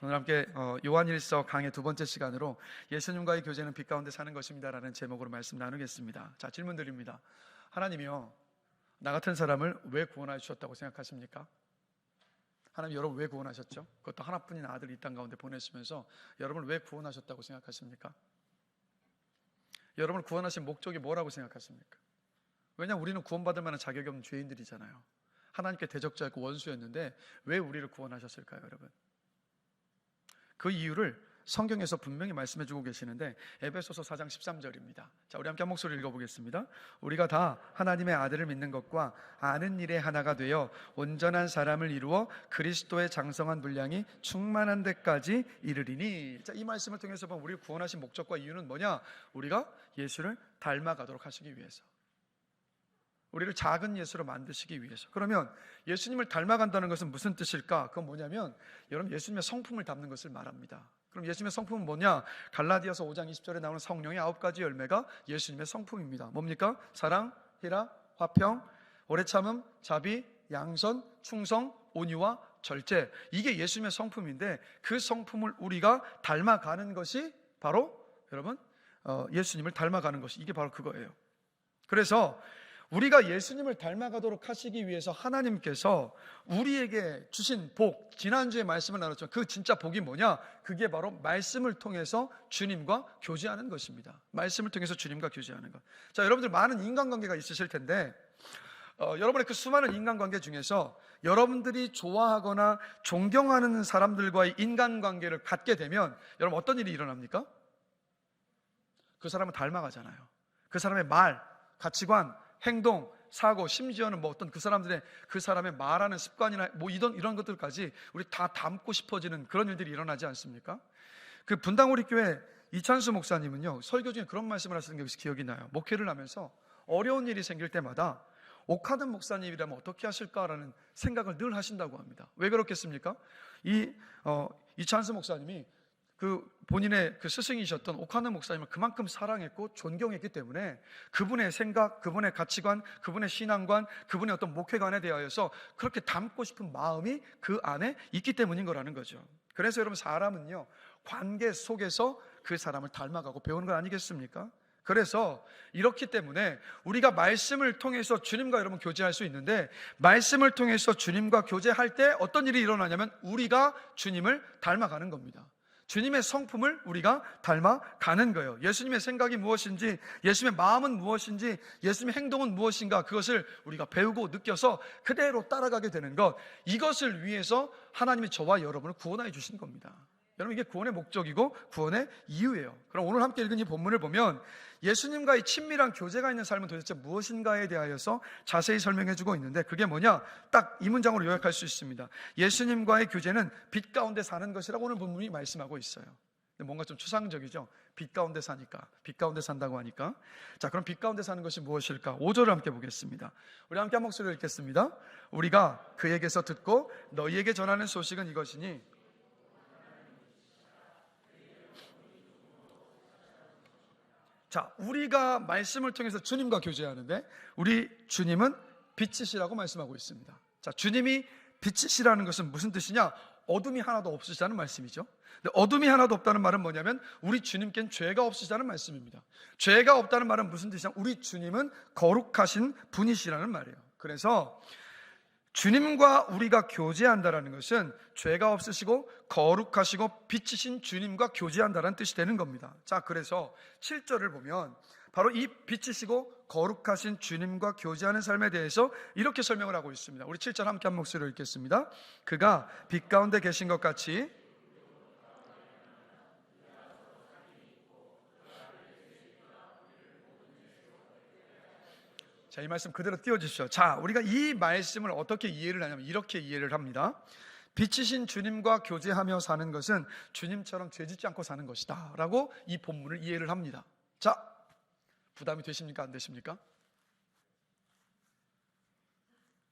오늘 함께 요한일서 강의 두 번째 시간으로 예수님과의 교제는 빛 가운데 사는 것입니다 라는 제목으로 말씀 나누겠습니다. 자, 질문 드립니다. 하나님이요, 나 같은 사람을 왜 구원하여 주셨다고 생각하십니까? 하나님 여러분 왜 구원하셨죠? 그것도 하나뿐인 아들 이 땅 가운데 보내시면서 여러분을 왜 구원하셨다고 생각하십니까? 여러분을 구원하신 목적이 뭐라고 생각하십니까? 왜냐하면 우리는 구원받을 만한 자격이 없는 죄인들이잖아요. 하나님께 대적자였고 원수였는데 왜 우리를 구원하셨을까요, 여러분? 그 이유를 성경에서 분명히 말씀해 주고 계시는데 에베소서 4장 13절입니다. 자, 우리 함께 한 목소리 읽어보겠습니다. 우리가 다 하나님의 아들을 믿는 것과 아는 일에 하나가 되어 온전한 사람을 이루어 그리스도의 장성한 분량이 충만한 데까지 이르리니. 자, 이 말씀을 통해서 보면 우리를 구원하신 목적과 이유는 뭐냐? 우리가 예수를 닮아가도록 하시기 위해서, 우리를 작은 예수로 만드시기 위해서. 그러면 예수님을 닮아간다는 것은 무슨 뜻일까? 그건 뭐냐면 여러분, 예수님의 성품을 담는 것을 말합니다. 그럼 예수님의 성품은 뭐냐? 갈라디아서 5장 20절에 나오는 성령의 9가지 열매가 예수님의 성품입니다. 뭡니까? 사랑, 희락, 화평, 오래 참음, 자비, 양선, 충성, 온유와 절제. 이게 예수님의 성품인데 그 성품을 우리가 닮아가는 것이 바로 여러분 예수님을 닮아가는 것이, 이게 바로 그거예요. 그래서 우리가 예수님을 닮아가도록 하시기 위해서 하나님께서 우리에게 주신 복, 지난주에 말씀을 나눴죠. 그 진짜 복이 뭐냐? 그게 바로 말씀을 통해서 주님과 교제하는 것입니다. 말씀을 통해서 주님과 교제하는 것. 자, 여러분들 많은 인간관계가 있으실 텐데 여러분의 그 수많은 인간관계 중에서 여러분들이 좋아하거나 존경하는 사람들과의 인간관계를 갖게 되면 여러분 어떤 일이 일어납니까? 그 사람을 닮아가잖아요. 그 사람의 말, 가치관, 행동, 사고, 심지어는 어떤 그 사람의 말하는 습관이나 이런 것들까지 우리 다 닮고 싶어지는 그런 일들이 일어나지 않습니까? 그 분당우리 교회 이찬수 목사님은요, 설교 중에 그런 말씀을 하시는 게 기억이 나요. 목회를 하면서 어려운 일이 생길 때마다 옥하든 목사님이라면 어떻게 하실까라는 생각을 늘 하신다고 합니다. 왜 그렇겠습니까? 이찬수 목사님이 본인의 스승이셨던 옥하든 목사님을 그만큼 사랑했고 존경했기 때문에 그분의 생각, 그분의 가치관, 그분의 신앙관, 그분의 어떤 목회관에 대하여서 그렇게 닮고 싶은 마음이 그 안에 있기 때문인 거라는 거죠. 그래서 여러분, 사람은요, 관계 속에서 그 사람을 닮아가고 배우는 거 아니겠습니까? 그래서 이렇기 때문에 우리가 말씀을 통해서 주님과 여러분 교제할 수 있는데, 말씀을 통해서 주님과 교제할 때 어떤 일이 일어나냐면 우리가 주님을 닮아가는 겁니다. 주님의 성품을 우리가 닮아가는 거예요. 예수님의 생각이 무엇인지, 예수님의 마음은 무엇인지, 예수님의 행동은 무엇인가, 그것을 우리가 배우고 느껴서 그대로 따라가게 되는 것, 이것을 위해서 하나님이 저와 여러분을 구원하여 주신 겁니다. 여러분, 이게 구원의 목적이고 구원의 이유예요. 그럼 오늘 함께 읽은 이 본문을 보면 예수님과의 친밀한 교제가 있는 삶은 도대체 무엇인가에 대하여서 자세히 설명해주고 있는데, 그게 뭐냐? 딱 이 문장으로 요약할 수 있습니다. 예수님과의 교제는 빛 가운데 사는 것이라고 오늘 본문이 말씀하고 있어요. 근데 뭔가 좀 추상적이죠? 빛 가운데 사니까, 빛 가운데 산다고 하니까. 자, 그럼 빛 가운데 사는 것이 무엇일까? 5절을 함께 보겠습니다. 우리 함께 한 목소리로 읽겠습니다. 우리가 그에게서 듣고 너희에게 전하는 소식은 이것이니, 자, 우리가 말씀을 통해서 주님과 교제하는데 우리 주님은 빛이시라고 말씀하고 있습니다. 자, 주님이 빛이시라는 것은 무슨 뜻이냐? 어둠이 하나도 없으시다는 말씀이죠. 근데 어둠이 하나도 없다는 말은 뭐냐면 우리 주님께는 죄가 없으시다는 말씀입니다. 죄가 없다는 말은 무슨 뜻이냐? 우리 주님은 거룩하신 분이시라는 말이에요. 그래서 주님과 우리가 교제한다는 것은 죄가 없으시고 거룩하시고 빛이신 주님과 교제한다는 뜻이 되는 겁니다. 자, 그래서 7절을 보면 바로 이 빛이시고 거룩하신 주님과 교제하는 삶에 대해서 이렇게 설명을 하고 있습니다. 우리 7절 함께 한 목소리로 읽겠습니다. 그가 빛 가운데 계신 것 같이, 자, 이 말씀 그대로 띄워주십시오. 자, 우리가 이 말씀을 어떻게 이해를 하냐면 이렇게 이해를 합니다. 빛이신 주님과 교제하며 사는 것은 주님처럼 죄짓지 않고 사는 것이다 라고 이 본문을 이해를 합니다. 자, 부담이 되십니까? 안 되십니까?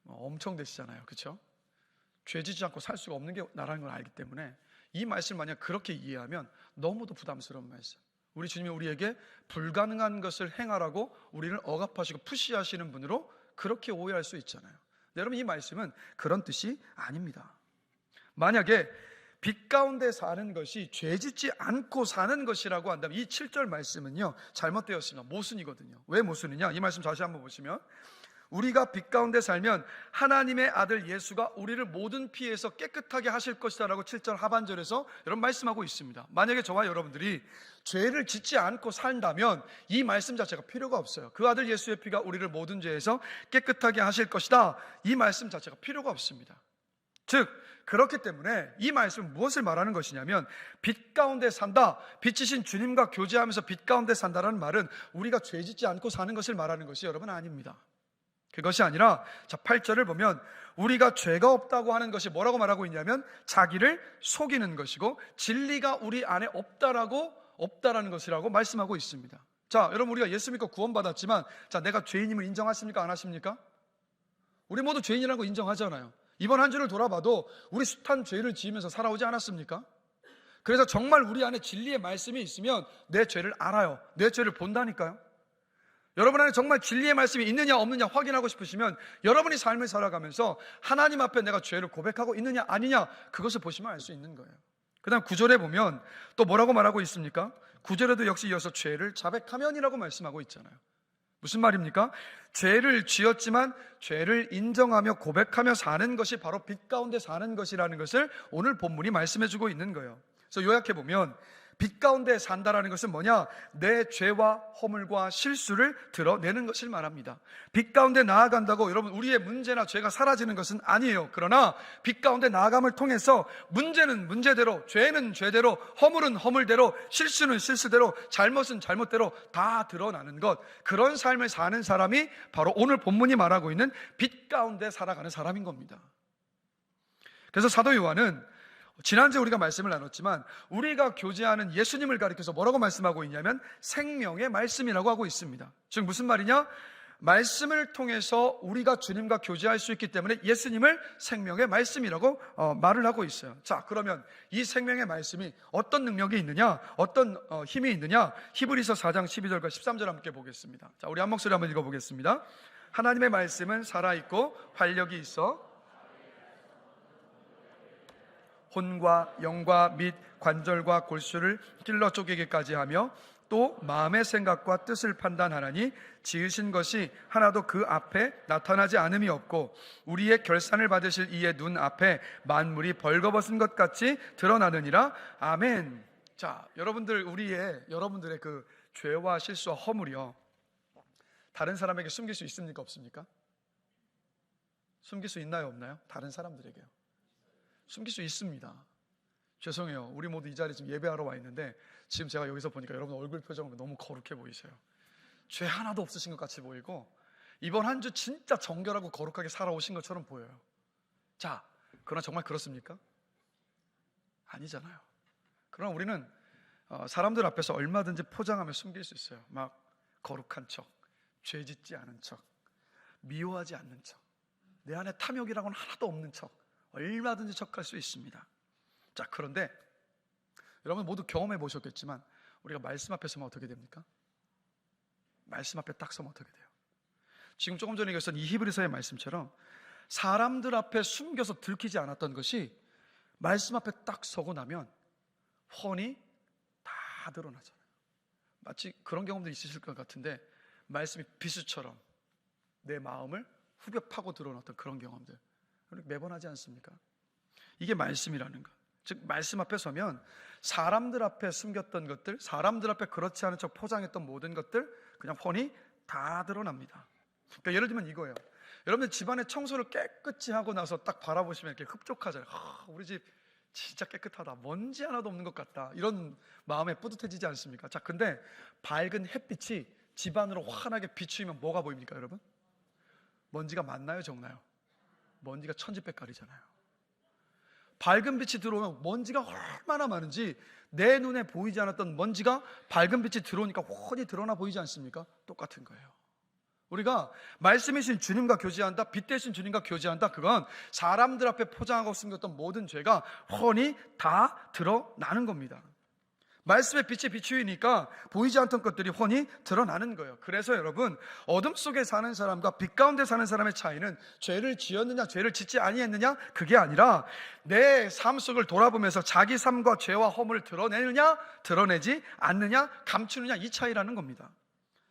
엄청 되시잖아요. 그렇죠? 죄짓지 않고 살 수가 없는 게 나라는 걸 알기 때문에 이 말씀을 만약 그렇게 이해하면 너무도 부담스러운 말씀. 우리 주님이 우리에게 불가능한 것을 행하라고 우리를 억압하시고 푸시하시는 분으로 그렇게 오해할 수 있잖아요. 여러분, 이 말씀은 그런 뜻이 아닙니다. 만약에 빛 가운데 사는 것이 죄 짓지 않고 사는 것이라고 한다면 이 7절 말씀은요 잘못되었습니다. 모순이거든요. 왜 모순이냐? 이 말씀 다시 한번 보시면, 우리가 빛 가운데 살면 하나님의 아들 예수가 우리를 모든 피해서 깨끗하게 하실 것이다 라고 7절 하반절에서 여러분 말씀하고 있습니다. 만약에 저와 여러분들이 죄를 짓지 않고 산다면 이 말씀 자체가 필요가 없어요. 그 아들 예수의 피가 우리를 모든 죄에서 깨끗하게 하실 것이다, 이 말씀 자체가 필요가 없습니다. 즉 그렇기 때문에 이 말씀은 무엇을 말하는 것이냐면, 빛 가운데 산다, 빛이신 주님과 교제하면서 빛 가운데 산다라는 말은 우리가 죄 짓지 않고 사는 것을 말하는 것이 여러분 아닙니다. 그것이 아니라, 자 8절을 보면 우리가 죄가 없다고 하는 것이 뭐라고 말하고 있냐면 자기를 속이는 것이고 진리가 우리 안에 없다라는 것이라고 말씀하고 있습니다. 자 여러분, 우리가 예수 믿고 구원받았지만 자 내가 죄인임을 인정하십니까? 안 하십니까? 우리 모두 죄인이라는 거 인정하잖아요. 이번 한 주를 돌아봐도 우리 숱한 죄를 지으면서 살아오지 않았습니까? 그래서 정말 우리 안에 진리의 말씀이 있으면 내 죄를 알아요. 내 죄를 본다니까요. 여러분 안에 정말 진리의 말씀이 있느냐 없느냐 확인하고 싶으시면 여러분이 삶을 살아가면서 하나님 앞에 내가 죄를 고백하고 있느냐 아니냐, 그것을 보시면 알 수 있는 거예요. 그 다음 9절에 보면 또 뭐라고 말하고 있습니까? 9절에도 역시 이어서 죄를 자백하면이라고 말씀하고 있잖아요. 무슨 말입니까? 죄를 지었지만 죄를 인정하며 고백하며 사는 것이 바로 빛 가운데 사는 것이라는 것을 오늘 본문이 말씀해주고 있는 거예요. 그래서 요약해보면 빛 가운데 산다라는 것은 뭐냐? 내 죄와 허물과 실수를 드러내는 것을 말합니다. 빛 가운데 나아간다고 여러분 우리의 문제나 죄가 사라지는 것은 아니에요. 그러나 빛 가운데 나아감을 통해서 문제는 문제대로, 죄는 죄대로, 허물은 허물대로, 실수는 실수대로, 잘못은 잘못대로 다 드러나는 것, 그런 삶을 사는 사람이 바로 오늘 본문이 말하고 있는 빛 가운데 살아가는 사람인 겁니다. 그래서 사도 요한은 지난주에 우리가 말씀을 나눴지만 우리가 교제하는 예수님을 가리켜서 뭐라고 말씀하고 있냐면 생명의 말씀이라고 하고 있습니다. 즉 무슨 말이냐? 말씀을 통해서 우리가 주님과 교제할 수 있기 때문에 예수님을 생명의 말씀이라고 말을 하고 있어요. 자 그러면 이 생명의 말씀이 어떤 능력이 있느냐, 어떤 힘이 있느냐, 히브리서 4장 12절과 13절 함께 보겠습니다. 자 우리 한 목소리 한번 읽어보겠습니다. 하나님의 말씀은 살아있고 활력이 있어 혼과 영과 및 관절과 골수를 찔러 쪼개기까지 하며 또 마음의 생각과 뜻을 판단하나니 지으신 것이 하나도 그 앞에 나타나지 않음이 없고 우리의 결산을 받으실 이의 눈 앞에 만물이 벌거벗은 것 같이 드러나느니라. 아멘. 자 여러분들, 여러분들의 그 죄와 실수와 허물이요 다른 사람에게 숨길 수 있습니까? 없습니까? 숨길 수 있나요? 없나요? 다른 사람들에게요. 숨길 수 있습니다. 죄송해요. 우리 모두 이 자리에 지금 예배하러 와 있는데 지금 제가 여기서 보니까 여러분 얼굴 표정이 너무 거룩해 보이세요. 죄 하나도 없으신 것 같이 보이고 이번 한 주 진짜 정결하고 거룩하게 살아오신 것처럼 보여요. 자, 그러나 정말 그렇습니까? 아니잖아요. 그러나 우리는 사람들 앞에서 얼마든지 포장하며 숨길 수 있어요. 막 거룩한 척, 죄 짓지 않은 척, 미워하지 않는 척, 내 안에 탐욕이라고는 하나도 없는 척, 얼마든지 척할 수 있습니다. 자 그런데 여러분 모두 경험해 보셨겠지만 우리가 말씀 앞에 서면 어떻게 됩니까? 말씀 앞에 딱 서면 어떻게 돼요? 지금 조금 전에 읽었던 이 히브리서의 말씀처럼 사람들 앞에 숨겨서 들키지 않았던 것이 말씀 앞에 딱 서고 나면 훤히 다 드러나잖아요. 마치 그런 경험도 있으실 것 같은데 말씀이 비수처럼 내 마음을 후벼 파고 드러났던 그런 경험들 매번 하지 않습니까? 이게 말씀이라는 것. 즉 말씀 앞에 서면 사람들 앞에 숨겼던 것들, 사람들 앞에 그렇지 않은 척 포장했던 모든 것들 그냥 훤히 다 드러납니다. 그러니까 예를 들면 이거예요. 여러분들 집안의 청소를 깨끗이 하고 나서 딱 바라보시면 이렇게 흡족하잖아요. 우리 집 진짜 깨끗하다, 먼지 하나도 없는 것 같다, 이런 마음에 뿌듯해지지 않습니까? 자 근데 밝은 햇빛이 집안으로 환하게 비추면 뭐가 보입니까 여러분? 먼지가 많나요 적나요? 먼지가 천지백갈이잖아요. 밝은 빛이 들어오면 먼지가 얼마나 많은지 내 눈에 보이지 않았던 먼지가 밝은 빛이 들어오니까 훤히 드러나 보이지 않습니까? 똑같은 거예요. 우리가 말씀이신 주님과 교제한다, 빛 대신 주님과 교제한다, 그건 사람들 앞에 포장하고 숨겼던 모든 죄가 훤히 다 드러나는 겁니다. 말씀의 빛이 비추이니까 보이지 않던 것들이 훤히 드러나는 거예요. 그래서 여러분, 어둠 속에 사는 사람과 빛 가운데 사는 사람의 차이는 죄를 지었느냐 죄를 짓지 아니했느냐 그게 아니라 내 삶 속을 돌아보면서 자기 삶과 죄와 허물을 드러내느냐 드러내지 않느냐 감추느냐 이 차이라는 겁니다.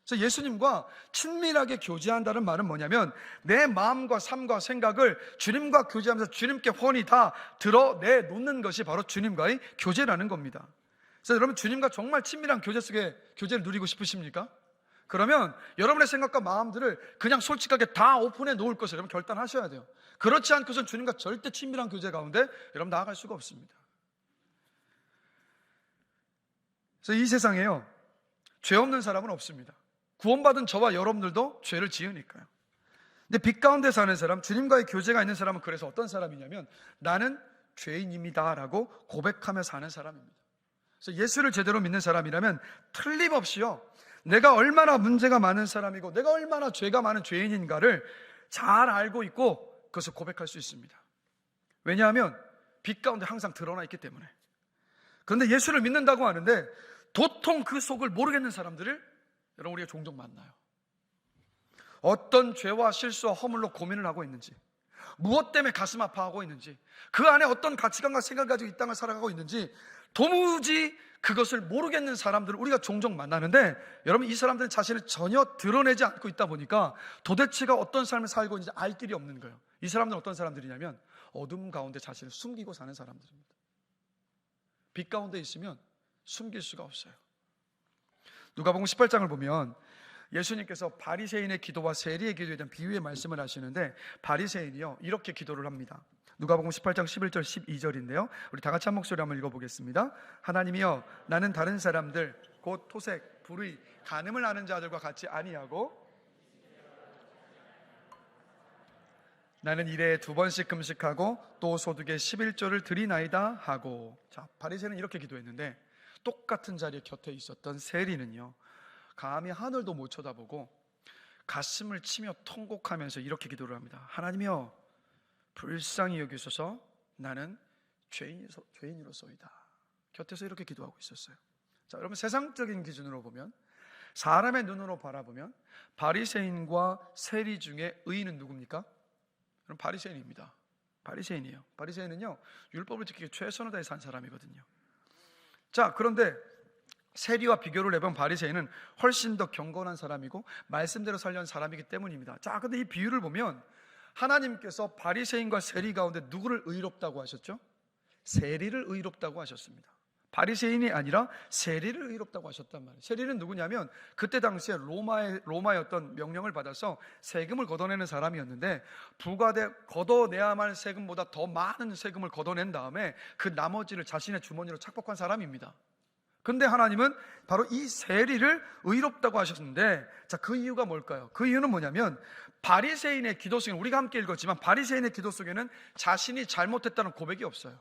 그래서 예수님과 친밀하게 교제한다는 말은 뭐냐면 내 마음과 삶과 생각을 주님과 교제하면서 주님께 훤히 다 드러내놓는 것이 바로 주님과의 교제라는 겁니다. 그래서 여러분, 주님과 정말 친밀한 교제 속에 교제를 누리고 싶으십니까? 그러면 여러분의 생각과 마음들을 그냥 솔직하게 다 오픈해 놓을 것을 여러분 결단하셔야 돼요. 그렇지 않고선 주님과 절대 친밀한 교제 가운데 여러분 나아갈 수가 없습니다. 그래서 이 세상에요, 죄 없는 사람은 없습니다. 구원받은 저와 여러분들도 죄를 지으니까요. 근데 빛 가운데 사는 사람, 주님과의 교제가 있는 사람은 그래서 어떤 사람이냐면 나는 죄인입니다 라고 고백하며 사는 사람입니다. 그래서 예수를 제대로 믿는 사람이라면 틀림없이요, 내가 얼마나 문제가 많은 사람이고 내가 얼마나 죄가 많은 죄인인가를 잘 알고 있고 그것을 고백할 수 있습니다. 왜냐하면 빛 가운데 항상 드러나 있기 때문에. 그런데 예수를 믿는다고 하는데 도통 그 속을 모르겠는 사람들을 여러분 우리가 종종 만나요. 어떤 죄와 실수와 허물로 고민을 하고 있는지, 무엇 때문에 가슴 아파하고 있는지, 그 안에 어떤 가치관과 생각을 가지고 이 땅을 살아가고 있는지 도무지 그것을 모르겠는 사람들을 우리가 종종 만나는데, 여러분 이 사람들은 자신을 전혀 드러내지 않고 있다 보니까 도대체가 어떤 삶을 살고 있는지 알 길이 없는 거예요. 이 사람들은 어떤 사람들이냐면 어둠 가운데 자신을 숨기고 사는 사람들입니다. 빛 가운데 있으면 숨길 수가 없어요. 누가복음 18장을 보면 예수님께서 바리새인의 기도와 세리의 기도에 대한 비유의 말씀을 하시는데, 바리새인이요 이렇게 기도를 합니다. 누가복음 18장 11절 12절인데요 우리 다 같이 한 목소리 한번 읽어보겠습니다. 하나님이여, 나는 다른 사람들 곧 토색, 불의, 간음을 하는 자들과 같이 아니하고 나는 일에 2번씩 금식하고 또 소득의 11조를 드리나이다 하고. 자, 바리새인은 이렇게 기도했는데 똑같은 자리에 곁에 있었던 세리는요 감히 하늘도 못 쳐다보고 가슴을 치며 통곡하면서 이렇게 기도를 합니다. 하나님이여, 불쌍히 여기소서, 나는 죄인으로소이다. 곁에서 이렇게 기도하고 있었어요. 자, 여러분 세상적인 기준으로 보면, 사람의 눈으로 바라보면 바리새인과 세리 중에 의인은 누굽니까? 그럼 바리새인입니다. 바리새인이에요. 바리새인은요 율법을 지키기 최선을 다해 산 사람이거든요. 자, 그런데 세리와 비교를 해보면 바리새인은 훨씬 더 경건한 사람이고 말씀대로 살려는 사람이기 때문입니다. 자, 근데 이 비유를 보면 하나님께서 바리새인과 세리 가운데 누구를 의롭다고 하셨죠? 세리를 의롭다고 하셨습니다. 바리새인이 아니라 세리를 의롭다고 하셨단 말이에요. 세리는 누구냐면 그때 당시에 로마의 어떤 명령을 받아서 세금을 걷어내는 사람이었는데, 부과돼 걷어내야만 할 세금보다 더 많은 세금을 걷어낸 다음에 그 나머지를 자신의 주머니로 착복한 사람입니다. 근데 하나님은 바로 이 세리를 의롭다고 하셨는데, 자, 그 이유가 뭘까요? 그 이유는 뭐냐면 바리새인의 기도 속에, 우리가 함께 읽었지만 바리새인의 기도 속에는 자신이 잘못했다는 고백이 없어요.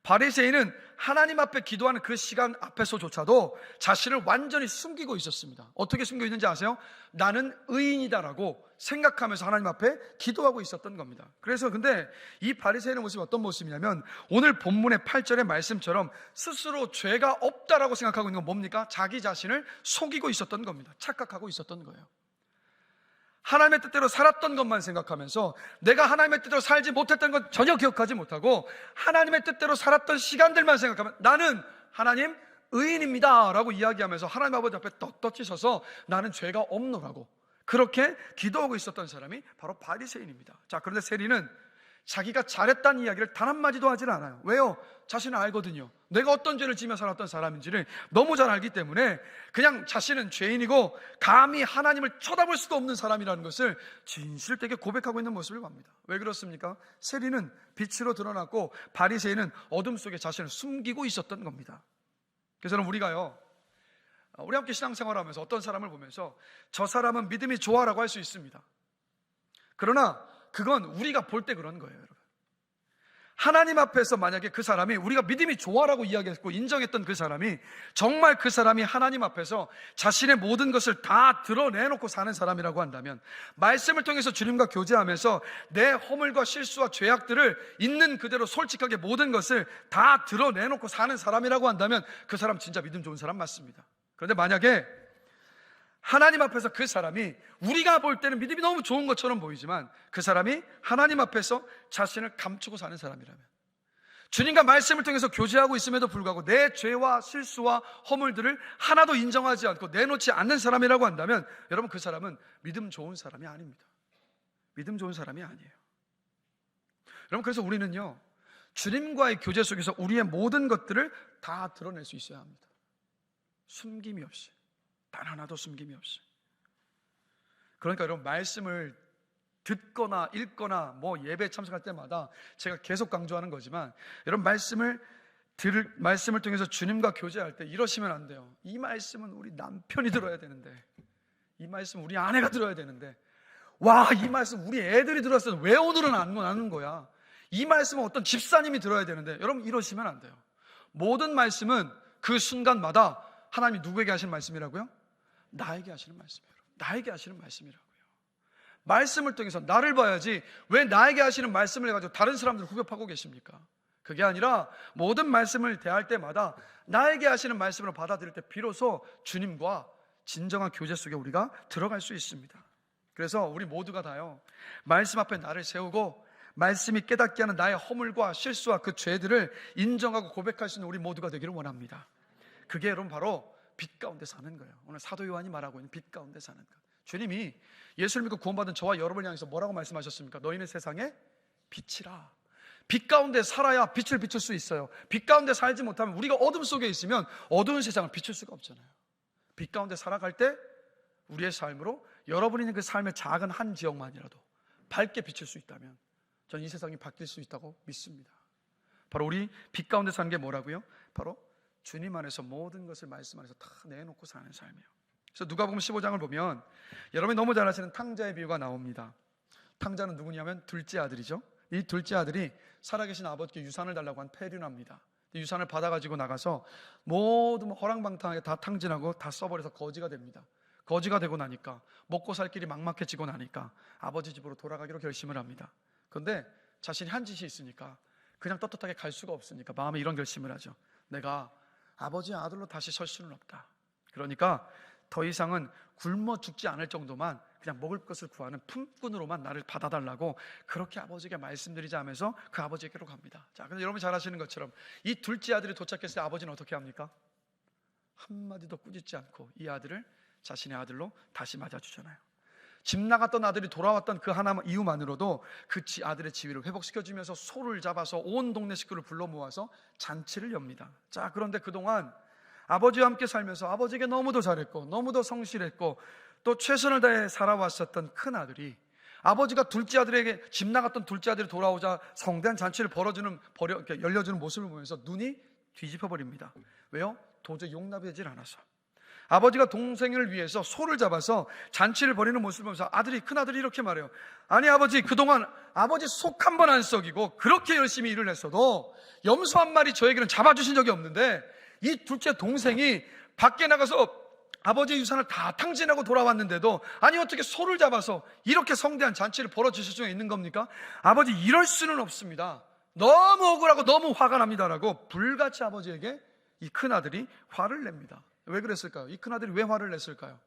바리새인은 하나님 앞에 기도하는 그 시간 앞에서조차도 자신을 완전히 숨기고 있었습니다. 어떻게 숨기고 있는지 아세요? 나는 의인이다라고 생각하면서 하나님 앞에 기도하고 있었던 겁니다. 그래서 근데 이 바리새인의 모습이 어떤 모습이냐면 오늘 본문의 8절의 말씀처럼 스스로 죄가 없다라고 생각하고 있는 건 뭡니까? 자기 자신을 속이고 있었던 겁니다. 착각하고 있었던 거예요. 하나님의 뜻대로 살았던 것만 생각하면서 내가 하나님의 뜻대로 살지 못했던 건 전혀 기억하지 못하고 하나님의 뜻대로 살았던 시간들만 생각하면 나는 하나님 의인입니다 라고 이야기하면서 하나님 아버지 앞에 떳떳이 서서 나는 죄가 없노라고 그렇게 기도하고 있었던 사람이 바로 바리새인입니다. 자, 그런데 세리는 자기가 잘했다는 이야기를 단 한마디도 하질 않아요. 왜요? 자신은 알거든요. 내가 어떤 죄를 지며 살았던 사람인지를 너무 잘 알기 때문에 그냥 자신은 죄인이고 감히 하나님을 쳐다볼 수도 없는 사람이라는 것을 진실되게 고백하고 있는 모습을 봅니다. 왜 그렇습니까? 세리는 빛으로 드러났고 바리새인은 어둠 속에 자신을 숨기고 있었던 겁니다. 그래서 우리가요, 우리 함께 신앙생활하면서 어떤 사람을 보면서 저 사람은 믿음이 좋아라고 할 수 있습니다. 그러나 그건 우리가 볼 때 그런 거예요, 여러분. 하나님 앞에서 만약에 그 사람이, 우리가 믿음이 좋아라고 이야기했고 인정했던 그 사람이 정말 그 사람이 하나님 앞에서 자신의 모든 것을 다 드러내놓고 사는 사람이라고 한다면, 말씀을 통해서 주님과 교제하면서 내 허물과 실수와 죄악들을 있는 그대로 솔직하게 모든 것을 다 드러내놓고 사는 사람이라고 한다면 그 사람 진짜 믿음 좋은 사람 맞습니다. 그런데 만약에 하나님 앞에서 그 사람이, 우리가 볼 때는 믿음이 너무 좋은 것처럼 보이지만 그 사람이 하나님 앞에서 자신을 감추고 사는 사람이라면, 주님과 말씀을 통해서 교제하고 있음에도 불구하고 내 죄와 실수와 허물들을 하나도 인정하지 않고 내놓지 않는 사람이라고 한다면, 여러분 그 사람은 믿음 좋은 사람이 아닙니다. 믿음 좋은 사람이 아니에요. 여러분, 그래서 우리는요, 주님과의 교제 속에서 우리의 모든 것들을 다 드러낼 수 있어야 합니다. 숨김이 없이, 단 하나도 숨김이 없이. 그러니까 여러분, 말씀을 듣거나 읽거나 뭐 예배에 참석할 때마다 제가 계속 강조하는 거지만, 여러분 말씀을 통해서 주님과 교제할 때 이러시면 안 돼요. 이 말씀은 우리 남편이 들어야 되는데, 이 말씀은 우리 아내가 들어야 되는데, 와, 이 말씀 우리 애들이 들었을 때 왜 오늘은 안 하는 거야? 이 말씀은 어떤 집사님이 들어야 되는데, 여러분 이러시면 안 돼요. 모든 말씀은 그 순간마다 하나님이 누구에게 하시는 말씀이라고요? 나에게 하시는 말씀이에요. 나에게 하시는 말씀이라고요. 말씀을 통해서 나를 봐야지 왜 나에게 하시는 말씀을 해가지고 다른 사람들 후벼파고 계십니까? 그게 아니라 모든 말씀을 대할 때마다 나에게 하시는 말씀으로 받아들일 때 비로소 주님과 진정한 교제 속에 우리가 들어갈 수 있습니다. 그래서 우리 모두가 다요, 말씀 앞에 나를 세우고 말씀이 깨닫게 하는 나의 허물과 실수와 그 죄들을 인정하고 고백할 수 있는 우리 모두가 되기를 원합니다. 그게 여러분 바로 빛 가운데 사는 거예요. 오늘 사도 요한이 말하고 있는 빛 가운데 사는 것. 주님이 예수를 믿고 구원받은 저와 여러분을 향해서 뭐라고 말씀하셨습니까? 너희는 세상의 빛이라. 빛 가운데 살아야 빛을 비출 수 있어요. 빛 가운데 살지 못하면, 우리가 어둠 속에 있으면 어두운 세상을 비출 수가 없잖아요. 빛 가운데 살아갈 때 우리의 삶으로 여러분이 있는 그 삶의 작은 한 지역만이라도 밝게 비칠 수 있다면 저는 이 세상이 바뀔 수 있다고 믿습니다. 바로 우리 빛 가운데 사는 게 뭐라고요? 바로 주님 안에서 모든 것을 말씀 안에서 다 내놓고 사는 삶이에요. 그래서 누가복음 15장을 보면 여러분이 너무 잘 아시는 탕자의 비유가 나옵니다. 탕자는 누구냐면 둘째 아들이죠. 이 둘째 아들이 살아계신 아버지께 유산을 달라고 한 페륜합니다. 유산을 받아가지고 나가서 모두 허랑방탕하게 다 탕진하고 다 써버려서 거지가 됩니다. 거지가 되고 나니까, 먹고 살 길이 막막해지고 나니까 아버지 집으로 돌아가기로 결심을 합니다. 그런데 자신이 한 짓이 있으니까, 그냥 떳떳하게 갈 수가 없으니까 마음에 이런 결심을 하죠. 내가 아버지의 아들로 다시 설 수는 없다. 그러니까 더 이상은 굶어 죽지 않을 정도만 그냥 먹을 것을 구하는 품꾼으로만 나를 받아달라고 그렇게 아버지에게 말씀드리자 하면서 그 아버지에게로 갑니다. 자, 근데 여러분이 잘 아시는 것처럼 이 둘째 아들이 도착했을 때 아버지는 어떻게 합니까? 한마디도 꾸짖지 않고 이 아들을 자신의 아들로 다시 맞아주잖아요. 집 나갔던 아들이 돌아왔던 그 하나 이유만으로도 그 아들의 지위를 회복시켜주면서 소를 잡아서 온 동네 식구를 불러 모아서 잔치를 엽니다. 자, 그런데 그동안 아버지와 함께 살면서 아버지에게 너무도 잘했고 너무도 성실했고 또 최선을 다해 살아왔었던 큰 아들이, 아버지가 둘째 아들에게, 집 나갔던 둘째 아들이 돌아오자 성대한 잔치를 열려주는 모습을 보면서 눈이 뒤집혀 버립니다. 왜요? 도저히 용납되질 않아서. 아버지가 동생을 위해서 소를 잡아서 잔치를 벌이는 모습을 보면서 큰 아들이 이렇게 말해요. 아니 아버지, 그동안 아버지 속 한 번 안 썩이고 그렇게 열심히 일을 했어도 염소 한 마리 저에게는 잡아주신 적이 없는데, 이 둘째 동생이 밖에 나가서 아버지의 유산을 다 탕진하고 돌아왔는데도 아니 어떻게 소를 잡아서 이렇게 성대한 잔치를 벌어주실 수가 있는 겁니까? 아버지, 이럴 수는 없습니다. 너무 억울하고 너무 화가 납니다라고 불같이 아버지에게 이 큰아들이 화를 냅니다. 왜 그랬을까요? 이 큰아들이 왜 화를 냈을까요?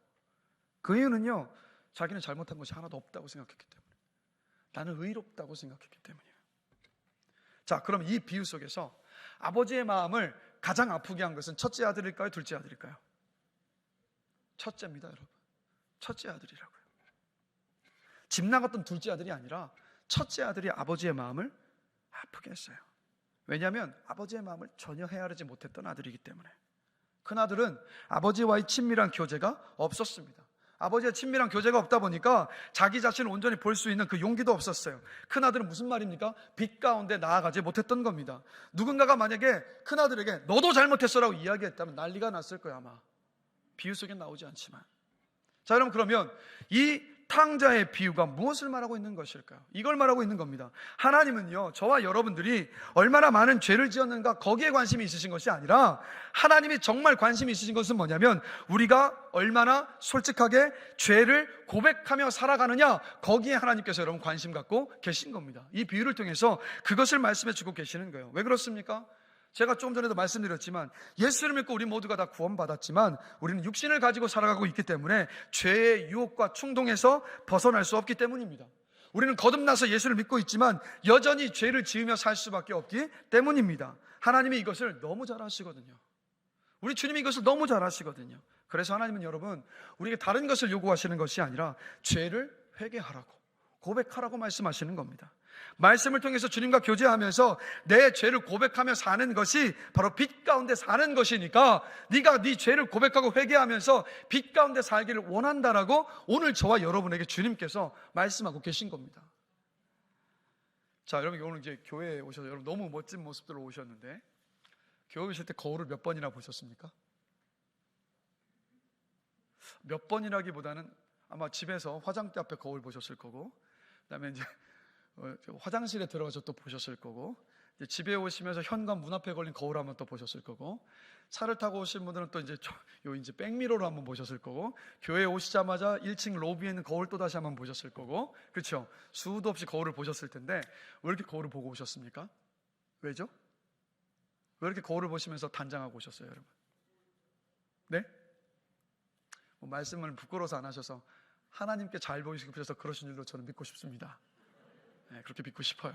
그 이유는요, 자기는 잘못한 것이 하나도 없다고 생각했기 때문에, 나는 의롭다고 생각했기 때문이에요. 자, 그럼 이 비유 속에서 아버지의 마음을 가장 아프게 한 것은 첫째 아들일까요? 둘째 아들일까요? 첫째입니다, 여러분. 첫째 아들이라고요. 집 나갔던 둘째 아들이 아니라 첫째 아들이 아버지의 마음을 아프게 했어요. 왜냐하면 아버지의 마음을 전혀 헤아리지 못했던 아들이기 때문에. 큰아들은 아버지와의 친밀한 교제가 없었습니다. 아버지의 친밀한 교제가 없다 보니까 자기 자신을 온전히 볼 수 있는 그 용기도 없었어요. 큰아들은 무슨 말입니까? 빛 가운데 나아가지 못했던 겁니다. 누군가가 만약에 큰아들에게 너도 잘못했어라고 이야기했다면 난리가 났을 거예요, 아마. 비유 속엔 나오지 않지만. 자, 여러분, 그러면 이 탕자의 비유가 무엇을 말하고 있는 것일까요? 이걸 말하고 있는 겁니다. 하나님은요, 저와 여러분들이 얼마나 많은 죄를 지었는가 거기에 관심이 있으신 것이 아니라 하나님이 정말 관심이 있으신 것은 뭐냐면 우리가 얼마나 솔직하게 죄를 고백하며 살아가느냐, 거기에 하나님께서 여러분 관심 갖고 계신 겁니다. 이 비유를 통해서 그것을 말씀해 주고 계시는 거예요. 왜 그렇습니까? 제가 조금 전에도 말씀드렸지만 예수를 믿고 우리 모두가 다 구원받았지만 우리는 육신을 가지고 살아가고 있기 때문에 죄의 유혹과 충동에서 벗어날 수 없기 때문입니다. 우리는 거듭나서 예수를 믿고 있지만 여전히 죄를 지으며 살 수밖에 없기 때문입니다. 하나님이 이것을 너무 잘 아시거든요. 우리 주님이 이것을 너무 잘 아시거든요. 그래서 하나님은 여러분, 우리에게 다른 것을 요구하시는 것이 아니라 죄를 회개하라고, 고백하라고 말씀하시는 겁니다. 말씀을 통해서 주님과 교제하면서 내 죄를 고백하며 사는 것이 바로 빛 가운데 사는 것이니까 네가 네 죄를 고백하고 회개하면서 빛 가운데 살기를 원한다라고 오늘 저와 여러분에게 주님께서 말씀하고 계신 겁니다. 자, 여러분 오늘 이제 교회에 오셔서 여러분 너무 멋진 모습들로 오셨는데 교회 오실 때 거울을 몇 번이나 보셨습니까? 몇 번이라기보다는 아마 집에서 화장대 앞에 거울 보셨을 거고, 그다음에 이제 화장실에 들어가서 또 보셨을 거고, 이제 집에 오시면서 현관 문 앞에 걸린 거울 한번 또 보셨을 거고, 차를 타고 오신 분들은 또 이제 백미러로 한번 보셨을 거고, 교회에 오시자마자 1층 로비에 있는 거울 또 다시 한번 보셨을 거고, 그렇죠? 수도 없이 거울을 보셨을 텐데 왜 이렇게 거울을 보고 오셨습니까? 왜죠? 왜 이렇게 거울을 보시면서 단장하고 오셨어요, 여러분? 네? 말씀을 부끄러워서 안 하셔서 하나님께 잘 보이시고 싶어서 그러신 줄로 저는 믿고 싶습니다. 네, 그렇게 믿고 싶어요.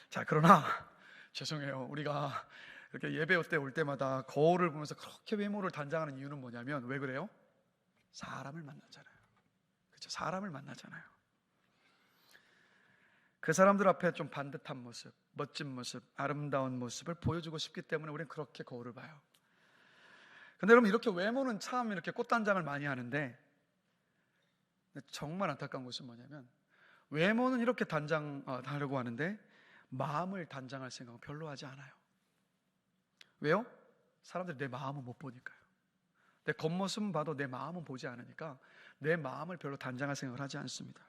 자, 그러나 죄송해요. 우리가 이렇게 예배 때 올 때마다 거울을 보면서 그렇게 외모를 단장하는 이유는 뭐냐면 왜 그래요? 사람을 만나잖아요. 그렇죠? 사람을 만나잖아요. 그 사람들 앞에 좀 반듯한 모습, 멋진 모습, 아름다운 모습을 보여주고 싶기 때문에 우리는 그렇게 거울을 봐요. 근데 여러분, 이렇게 외모는 참 이렇게 꽃단장을 많이 하는데 정말 안타까운 것은 뭐냐면 외모는 이렇게 단장하려고 하는데 마음을 단장할 생각은 별로 하지 않아요. 왜요? 사람들이 내 마음을 못 보니까요. 내 겉모습은 봐도 내 마음은 보지 않으니까 내 마음을 별로 단장할 생각을 하지 않습니다.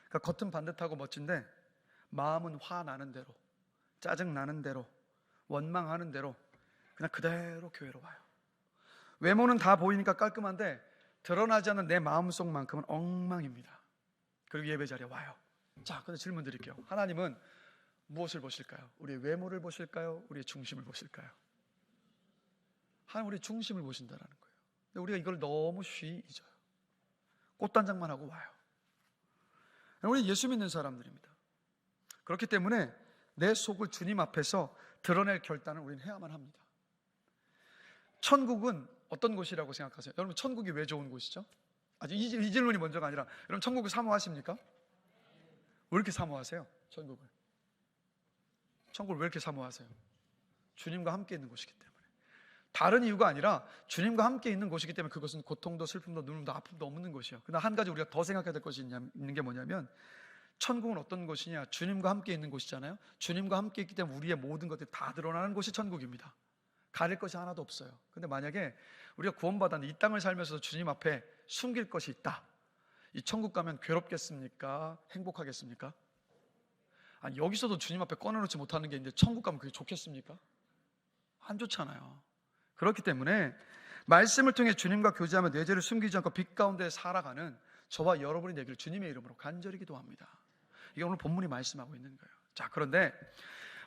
그러니까 겉은 반듯하고 멋진데 마음은 화나는 대로, 짜증나는 대로, 원망하는 대로 그냥 그대로 교회로 와요. 외모는 다 보이니까 깔끔한데 드러나지 않는 내 마음속만큼은 엉망입니다. 그리고 예배 자리에 와요. 자, 근데 질문 드릴게요. 하나님은 무엇을 보실까요? 우리의 외모를 보실까요? 우리의 중심을 보실까요? 하나님 우리의 중심을 보신다는 거예요. 근데 우리가 이걸 너무 쉬이 잊어요. 꽃단장만 하고 와요. 우리 예수 믿는 사람들입니다. 그렇기 때문에 내 속을 주님 앞에서 드러낼 결단을 우리는 해야만 합니다. 천국은 어떤 곳이라고 생각하세요? 여러분, 천국이 왜 좋은 곳이죠? 아직 이 질문이 먼저가 아니라 여러분, 천국을 사모하십니까? 왜 이렇게 사모하세요? 천국을 왜 이렇게 사모하세요? 주님과 함께 있는 곳이기 때문에. 다른 이유가 아니라 주님과 함께 있는 곳이기 때문에. 그것은 고통도 슬픔도 눈물도 아픔도 없는 곳이에요. 그러나 한 가지 우리가 더 생각해야 될 것이 있는 게 뭐냐면 천국은 어떤 곳이냐? 주님과 함께 있는 곳이잖아요. 주님과 함께 있기 때문에 우리의 모든 것들이 다 드러나는 곳이 천국입니다. 가릴 것이 하나도 없어요. 근데 만약에 우리가 구원받았는데 이 땅을 살면서 주님 앞에 숨길 것이 있다. 이 천국 가면 괴롭겠습니까? 행복하겠습니까? 아니, 여기서도 주님 앞에 꺼내놓지 못하는 게 있는데 천국 가면 그게 좋겠습니까? 안 좋잖아요. 그렇기 때문에 말씀을 통해 주님과 교제하며 내 죄를 숨기지 않고 빛 가운데 살아가는 저와 여러분이 되기를 주님의 이름으로 간절히 기도합니다. 이게 오늘 본문이 말씀하고 있는 거예요. 자, 그런데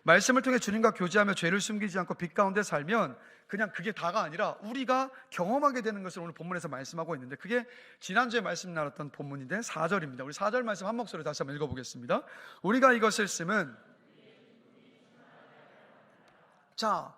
말씀을 통해 주님과 교제하며 죄를 숨기지 않고 빛 가운데 살면 그냥 그게 다가 아니라 우리가 경험하게 되는 것을 오늘 본문에서 말씀하고 있는데, 그게 지난주에 말씀 나눴던 본문인데 4절입니다. 우리 4절 말씀 한 목소리로 다시 한번 읽어보겠습니다. 우리가 이것을 쓰면, 자,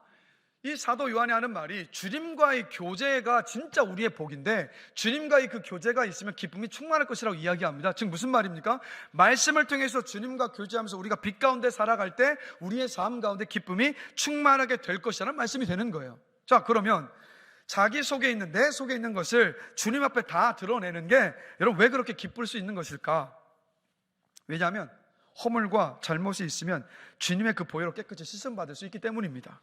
이 사도 요한이 하는 말이 주님과의 교제가 진짜 우리의 복인데 주님과의 그 교제가 있으면 기쁨이 충만할 것이라고 이야기합니다. 즉 무슨 말입니까? 말씀을 통해서 주님과 교제하면서 우리가 빛 가운데 살아갈 때 우리의 삶 가운데 기쁨이 충만하게 될 것이라는 말씀이 되는 거예요. 자, 그러면 자기 속에 있는, 내 속에 있는 것을 주님 앞에 다 드러내는 게 여러분 왜 그렇게 기쁠 수 있는 것일까? 왜냐하면 허물과 잘못이 있으면 주님의 그 보혈로 깨끗이 씻음받을 수 있기 때문입니다.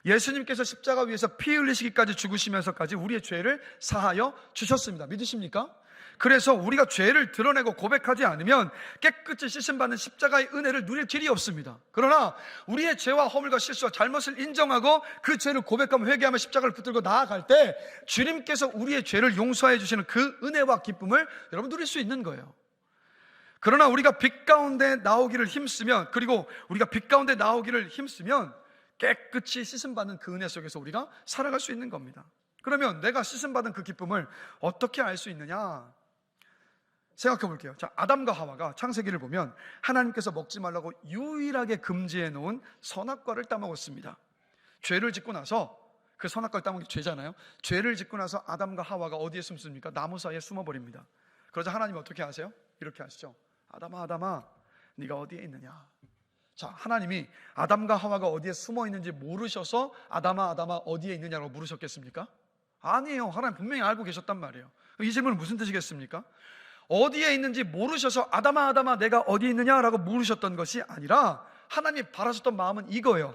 예수님께서 십자가 위에서 피 흘리시기까지 죽으시면서까지 우리의 죄를 사하여 주셨습니다. 믿으십니까? 그래서 우리가 죄를 드러내고 고백하지 않으면 깨끗이 씻음받는 십자가의 은혜를 누릴 길이 없습니다. 그러나 우리의 죄와 허물과 실수와 잘못을 인정하고 그 죄를 고백하며 회개하며 십자가를 붙들고 나아갈 때 주님께서 우리의 죄를 용서해 주시는 그 은혜와 기쁨을 여러분 누릴 수 있는 거예요. 그러나 우리가 빛 가운데 나오기를 힘쓰면, 그리고 우리가 빛 가운데 나오기를 힘쓰면 깨끗이 씻음받는 그 은혜 속에서 우리가 살아갈 수 있는 겁니다. 그러면 내가 씻음받은 그 기쁨을 어떻게 알 수 있느냐 생각해 볼게요. 자, 아담과 하와가 창세기를 보면 하나님께서 먹지 말라고 유일하게 금지해 놓은 선악과를 따먹었습니다. 죄를 짓고 나서, 그 선악과를 따먹은 게 죄잖아요. 죄를 짓고 나서 아담과 하와가 어디에 숨습니까? 나무 사이에 숨어버립니다. 그러자 하나님이 어떻게 하세요? 이렇게 하시죠. 아담아, 아담아, 네가 어디에 있느냐. 자, 하나님이 아담과 하와가 어디에 숨어 있는지 모르셔서 아담아, 아담아, 어디에 있느냐고 물으셨겠습니까? 아니에요. 하나님 분명히 알고 계셨단 말이에요. 이 질문은 무슨 뜻이겠습니까? 어디에 있는지 모르셔서 아담아, 아담아, 내가 어디에 있느냐라고 물으셨던 것이 아니라 하나님이 바라셨던 마음은 이거예요.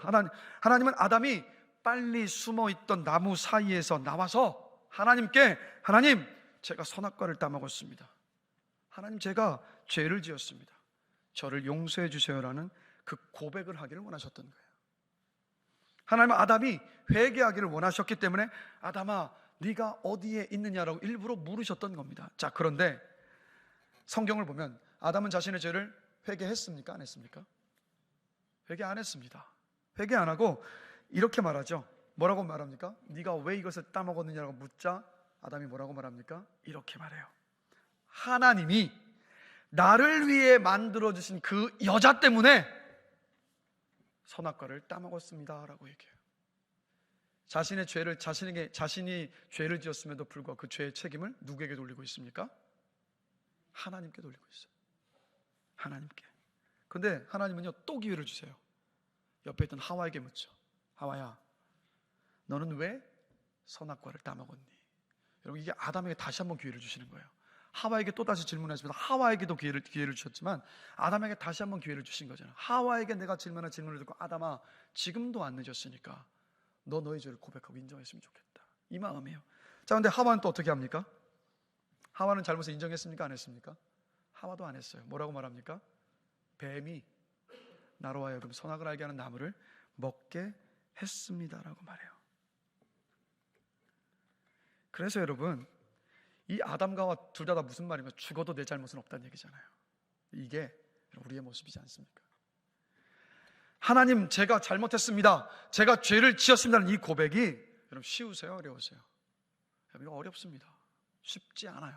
하나님은 아담이 빨리 숨어 있던 나무 사이에서 나와서 하나님께, 하나님, 제가 선악과를 따먹었습니다. 하나님, 제가 죄를 지었습니다. 저를 용서해 주세요라는 그 고백을 하기를 원하셨던 거예요. 하나님은 아담이 회개하기를 원하셨기 때문에 아담아, 네가 어디에 있느냐라고 일부러 물으셨던 겁니다. 자, 그런데 성경을 보면 아담은 자신의 죄를 회개했습니까? 안 했습니까? 회개 안 했습니다. 회개 안 하고 이렇게 말하죠. 뭐라고 말합니까? 네가 왜 이것을 따먹었느냐라고 묻자 아담이 뭐라고 말합니까? 이렇게 말해요. 하나님이 나를 위해 만들어주신 그 여자 때문에 선악과를 따먹었습니다 라고 얘기해요. 자신의 죄를, 자신이 죄를 지었음에도 불구하고 그 죄의 책임을 누구에게 돌리고 있습니까? 하나님께 돌리고 있어요. 하나님께. 근데 하나님은요, 또 기회를 주세요. 옆에 있던 하와에게 묻죠. 하와야, 너는 왜 선악과를 따먹었니? 여러분, 이게 아담에게 다시 한번 기회를 주시는 거예요. 하와에게 또 다시 질문했습니다. 하와에게도 기회를 주셨지만 아담에게 다시 한번 기회를 주신 거잖아요. 하와에게 내가 질문을 듣고 아담아, 지금도 안 늦었으니까 너 너의 죄를 고백하고 인정했으면 좋겠다, 이 마음이에요. 자, 근데 하와는 또 어떻게 합니까? 하와는 잘못을 인정했습니까? 안 했습니까? 하와도 안 했어요. 뭐라고 말합니까? 뱀이 나로 하여금 선악을 알게 하는 나무를 먹게 했습니다라고 말해요. 그래서 여러분, 이 아담과 하와 둘 다 무슨 말이면 죽어도 내 잘못은 없다는 얘기잖아요. 이게 우리의 모습이지 않습니까? 하나님, 제가 잘못했습니다, 제가 죄를 지었습니다는 이 고백이 여러분 쉬우세요? 어려우세요? 이거 어렵습니다. 쉽지 않아요.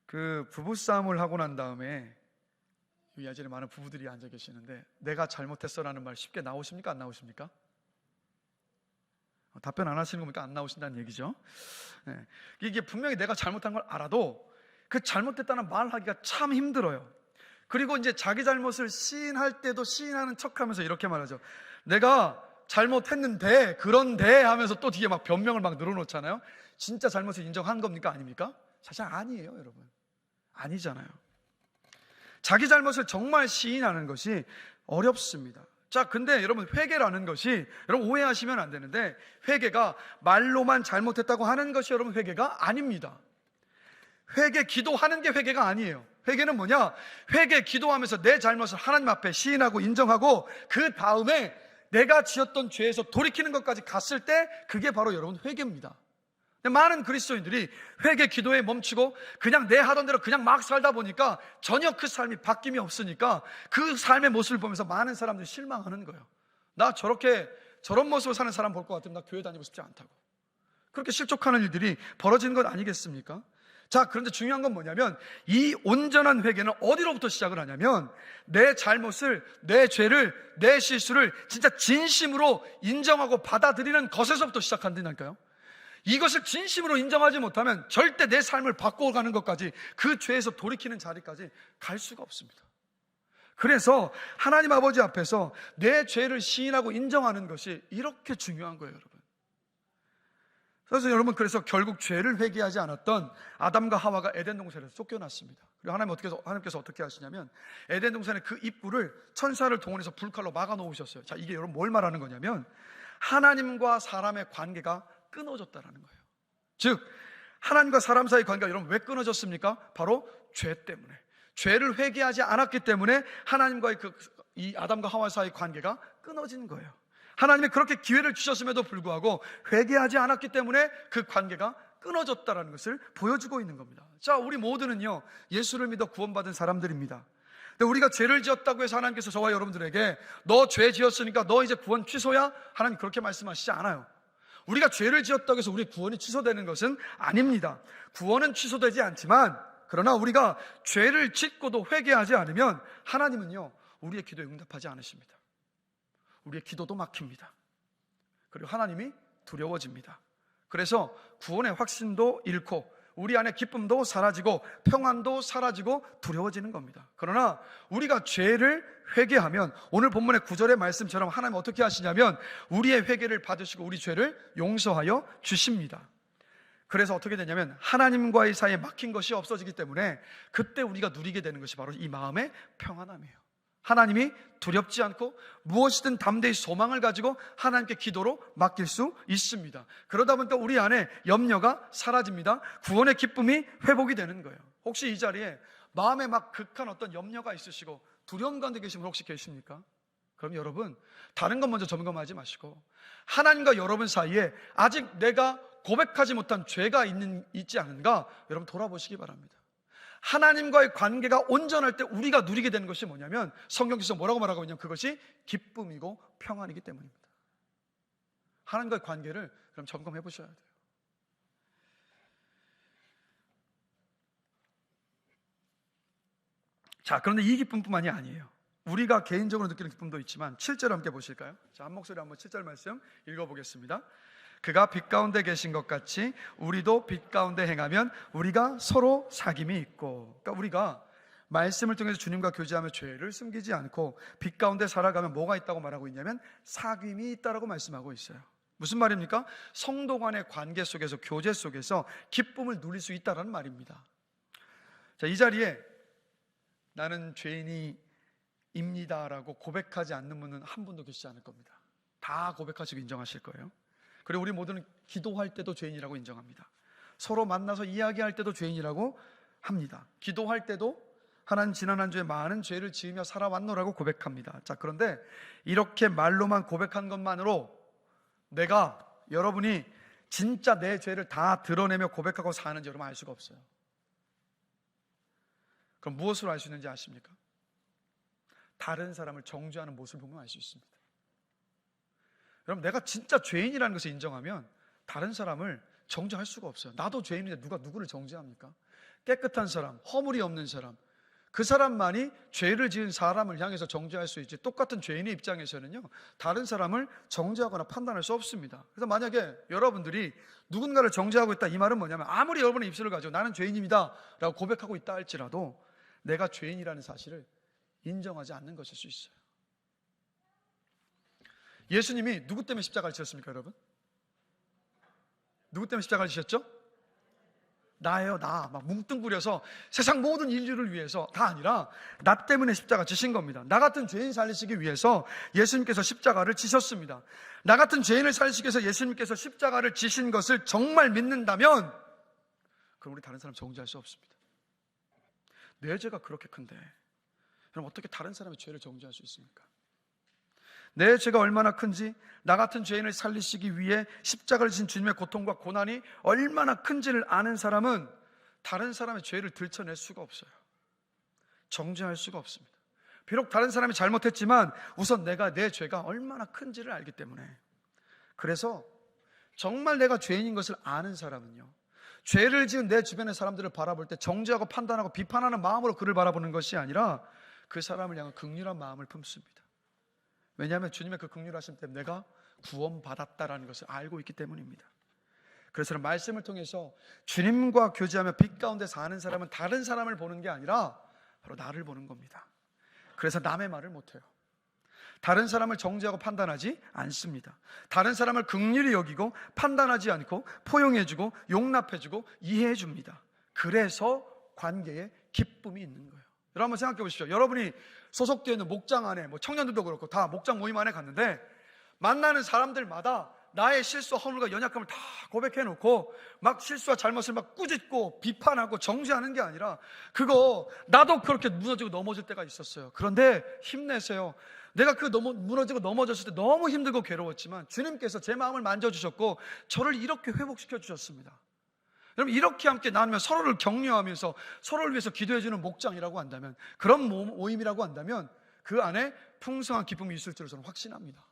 그 부부싸움을 하고 난 다음에 이 자리에 많은 부부들이 앉아 계시는데 내가 잘못했어라는 말 쉽게 나오십니까? 안 나오십니까? 답변 안 하시는 거니까 안 나오신다는 얘기죠. 네. 이게 분명히 내가 잘못한 걸 알아도 그 잘못됐다는 말하기가 참 힘들어요. 그리고 이제 자기 잘못을 시인할 때도 시인하는 척하면서 이렇게 말하죠. 내가 잘못했는데, 그런데 하면서 또 뒤에 막 변명을 막 늘어놓잖아요. 진짜 잘못을 인정한 겁니까? 아닙니까? 사실 아니에요, 여러분. 아니잖아요. 자기 잘못을 정말 시인하는 것이 어렵습니다. 자, 근데 여러분, 회개라는 것이, 여러분 오해하시면 안 되는데, 회개가 말로만 잘못했다고 하는 것이 여러분 회개가 아닙니다. 회개 기도하는 게 회개가 아니에요. 회개는 뭐냐? 회개 기도하면서 내 잘못을 하나님 앞에 시인하고 인정하고 그 다음에 내가 지었던 죄에서 돌이키는 것까지 갔을 때 그게 바로 여러분 회개입니다. 많은 그리스도인들이 회개 기도에 멈추고 그냥 내 하던 대로 그냥 막 살다 보니까 전혀 그 삶이 바뀜이 없으니까 그 삶의 모습을 보면서 많은 사람들이 실망하는 거예요. 나 저런 모습을 사는 사람 볼 것 같으면 나 교회 다니고 싶지 않다고. 그렇게 실족하는 일들이 벌어지는 것 아니겠습니까? 자, 그런데 중요한 건 뭐냐면 이 온전한 회개는 어디로부터 시작을 하냐면 내 잘못을, 내 죄를, 내 실수를 진짜 진심으로 인정하고 받아들이는 것에서부터 시작한다니까요. 이것을 진심으로 인정하지 못하면 절대 내 삶을 바꿔가는 것까지, 그 죄에서 돌이키는 자리까지 갈 수가 없습니다. 그래서 하나님 아버지 앞에서 내 죄를 시인하고 인정하는 것이 이렇게 중요한 거예요, 여러분. 그래서 여러분, 그래서 결국 죄를 회개하지 않았던 아담과 하와가 에덴 동산에서 쫓겨났습니다. 그리고 하나님께서 어떻게 하시냐면 에덴 동산의 그 입구를 천사를 동원해서 불칼로 막아 놓으셨어요. 자, 이게 여러분 뭘 말하는 거냐면 하나님과 사람의 관계가 끊어졌다라는 거예요. 즉 하나님과 사람 사이 관계가 여러분 왜 끊어졌습니까? 바로 죄 때문에. 죄를 회개하지 않았기 때문에 하나님과의 이 아담과 하와 사이 관계가 끊어진 거예요. 하나님이 그렇게 기회를 주셨음에도 불구하고 회개하지 않았기 때문에 그 관계가 끊어졌다는 것을 보여주고 있는 겁니다. 자, 우리 모두는요, 예수를 믿어 구원받은 사람들입니다. 근데 우리가 죄를 지었다고 해서 하나님께서 저와 여러분들에게 너 죄 지었으니까 너 이제 구원 취소야? 하나님 그렇게 말씀하시지 않아요. 우리가 죄를 지었다고 해서 우리 구원이 취소되는 것은 아닙니다. 구원은 취소되지 않지만, 그러나 우리가 죄를 짓고도 회개하지 않으면 하나님은요, 우리의 기도에 응답하지 않으십니다. 우리의 기도도 막힙니다. 그리고 하나님이 두려워집니다. 그래서 구원의 확신도 잃고 우리 안에 기쁨도 사라지고 평안도 사라지고 두려워지는 겁니다. 그러나 우리가 죄를 회개하면 오늘 본문의 9절의 말씀처럼 하나님 어떻게 하시냐면 우리의 회개를 받으시고 우리 죄를 용서하여 주십니다. 그래서 어떻게 되냐면 하나님과의 사이에 막힌 것이 없어지기 때문에 그때 우리가 누리게 되는 것이 바로 이 마음의 평안함이에요. 하나님이 두렵지 않고 무엇이든 담대히 소망을 가지고 하나님께 기도로 맡길 수 있습니다. 그러다 보니까 우리 안에 염려가 사라집니다. 구원의 기쁨이 회복이 되는 거예요. 혹시 이 자리에 마음에 막 극한 어떤 염려가 있으시고 두려움 가운데 계신 분 혹시 계십니까? 그럼 여러분, 다른 것 먼저 점검하지 마시고 하나님과 여러분 사이에 아직 내가 고백하지 못한 죄가 있지 않은가 여러분 돌아보시기 바랍니다. 하나님과의 관계가 온전할 때 우리가 누리게 되는 것이 뭐냐면 성경에서 뭐라고 말하고 있냐면 그것이 기쁨이고 평안이기 때문입니다. 하나님과의 관계를 그럼 점검해 보셔야 돼요. 자, 그런데 이 기쁨뿐만이 아니에요. 우리가 개인적으로 느끼는 기쁨도 있지만 7절 함께 보실까요? 자, 한 목소리 한번 7절 말씀 읽어보겠습니다. 그가 빛 가운데 계신 것 같이 우리도 빛 가운데 행하면 우리가 서로 사귐이 있고, 그러니까 우리가 말씀을 통해서 주님과 교제하며 죄를 숨기지 않고 빛 가운데 살아가면 뭐가 있다고 말하고 있냐면 사귐이 있다라고 말씀하고 있어요. 무슨 말입니까? 성도 간의 관계 속에서, 교제 속에서 기쁨을 누릴 수 있다는 말입니다. 자, 이 자리에 나는 죄인입니다라고 고백하지 않는 분은 한 분도 계시지 않을 겁니다. 다 고백하시고 인정하실 거예요. 그리고 우리 모두는 기도할 때도 죄인이라고 인정합니다. 서로 만나서 이야기할 때도 죄인이라고 합니다. 기도할 때도 하나님 지난 한 주에 많은 죄를 지으며 살아왔노라고 고백합니다. 자, 그런데 이렇게 말로만 고백한 것만으로 여러분이 진짜 내 죄를 다 드러내며 고백하고 사는지 여러분 알 수가 없어요. 그럼 무엇으로 알 수 있는지 아십니까? 다른 사람을 정죄하는 모습을 보면 알 수 있습니다. 여러분, 내가 진짜 죄인이라는 것을 인정하면 다른 사람을 정죄할 수가 없어요. 나도 죄인인데 누가 누구를 정죄합니까? 깨끗한 사람, 허물이 없는 사람, 그 사람만이 죄를 지은 사람을 향해서 정죄할 수 있지, 똑같은 죄인의 입장에서는요 다른 사람을 정죄하거나 판단할 수 없습니다. 그래서 만약에 여러분들이 누군가를 정죄하고 있다, 이 말은 뭐냐면 아무리 여러분의 입술을 가지고 나는 죄인입니다 라고 고백하고 있다 할지라도 내가 죄인이라는 사실을 인정하지 않는 것일 수 있어요. 예수님이 누구 때문에 십자가를 지셨습니까, 여러분? 누구 때문에 십자가를 지셨죠? 나예요, 나. 막 뭉뚱그려서 세상 모든 인류를 위해서 다 아니라 나 때문에 십자가 지신 겁니다. 나 같은 죄인 살리시기 위해서 예수님께서 십자가를 지셨습니다. 나 같은 죄인을 살리시기 위해서 예수님께서 십자가를 지신 것을 정말 믿는다면 그럼 우리 다른 사람 정죄할 수 없습니다. 내 죄가 그렇게 큰데 그럼 어떻게 다른 사람의 죄를 정죄할 수 있습니까? 내 죄가 얼마나 큰지, 나 같은 죄인을 살리시기 위해 십자가를 지신 주님의 고통과 고난이 얼마나 큰지를 아는 사람은 다른 사람의 죄를 들춰낼 수가 없어요. 정죄할 수가 없습니다. 비록 다른 사람이 잘못했지만 우선 내 죄가 얼마나 큰지를 알기 때문에. 그래서 정말 내가 죄인인 것을 아는 사람은요, 죄를 지은 내 주변의 사람들을 바라볼 때 정죄하고 판단하고 비판하는 마음으로 그를 바라보는 것이 아니라 그 사람을 향한 긍휼한 마음을 품습니다. 왜냐하면 주님의 그 긍휼하심 때문에 내가 구원받았다라는 것을 알고 있기 때문입니다. 그래서 말씀을 통해서 주님과 교제하며 빛 가운데 사는 사람은 다른 사람을 보는 게 아니라 바로 나를 보는 겁니다. 그래서 남의 말을 못해요. 다른 사람을 정죄하고 판단하지 않습니다. 다른 사람을 긍휼히 여기고 판단하지 않고 포용해주고 용납해주고 이해해줍니다. 그래서 관계에 기쁨이 있는 거예요. 여러분 한번 생각해 보십시오. 여러분이 소속되어 있는 목장 안에, 청년들도 그렇고 다 목장 모임 안에 갔는데 만나는 사람들마다 나의 실수와 허물과 연약함을 다 고백해놓고 막 실수와 잘못을 막 꾸짖고 비판하고 정죄하는 게 아니라, 그거 나도 그렇게 무너지고 넘어질 때가 있었어요. 그런데 힘내세요. 내가 무너지고 넘어졌을 때 너무 힘들고 괴로웠지만 주님께서 제 마음을 만져주셨고 저를 이렇게 회복시켜 주셨습니다. 여러분, 이렇게 함께 나누며 서로를 격려하면서 서로를 위해서 기도해주는 목장이라고 한다면, 그런 모임이라고 한다면 그 안에 풍성한 기쁨이 있을 줄을 저는 확신합니다.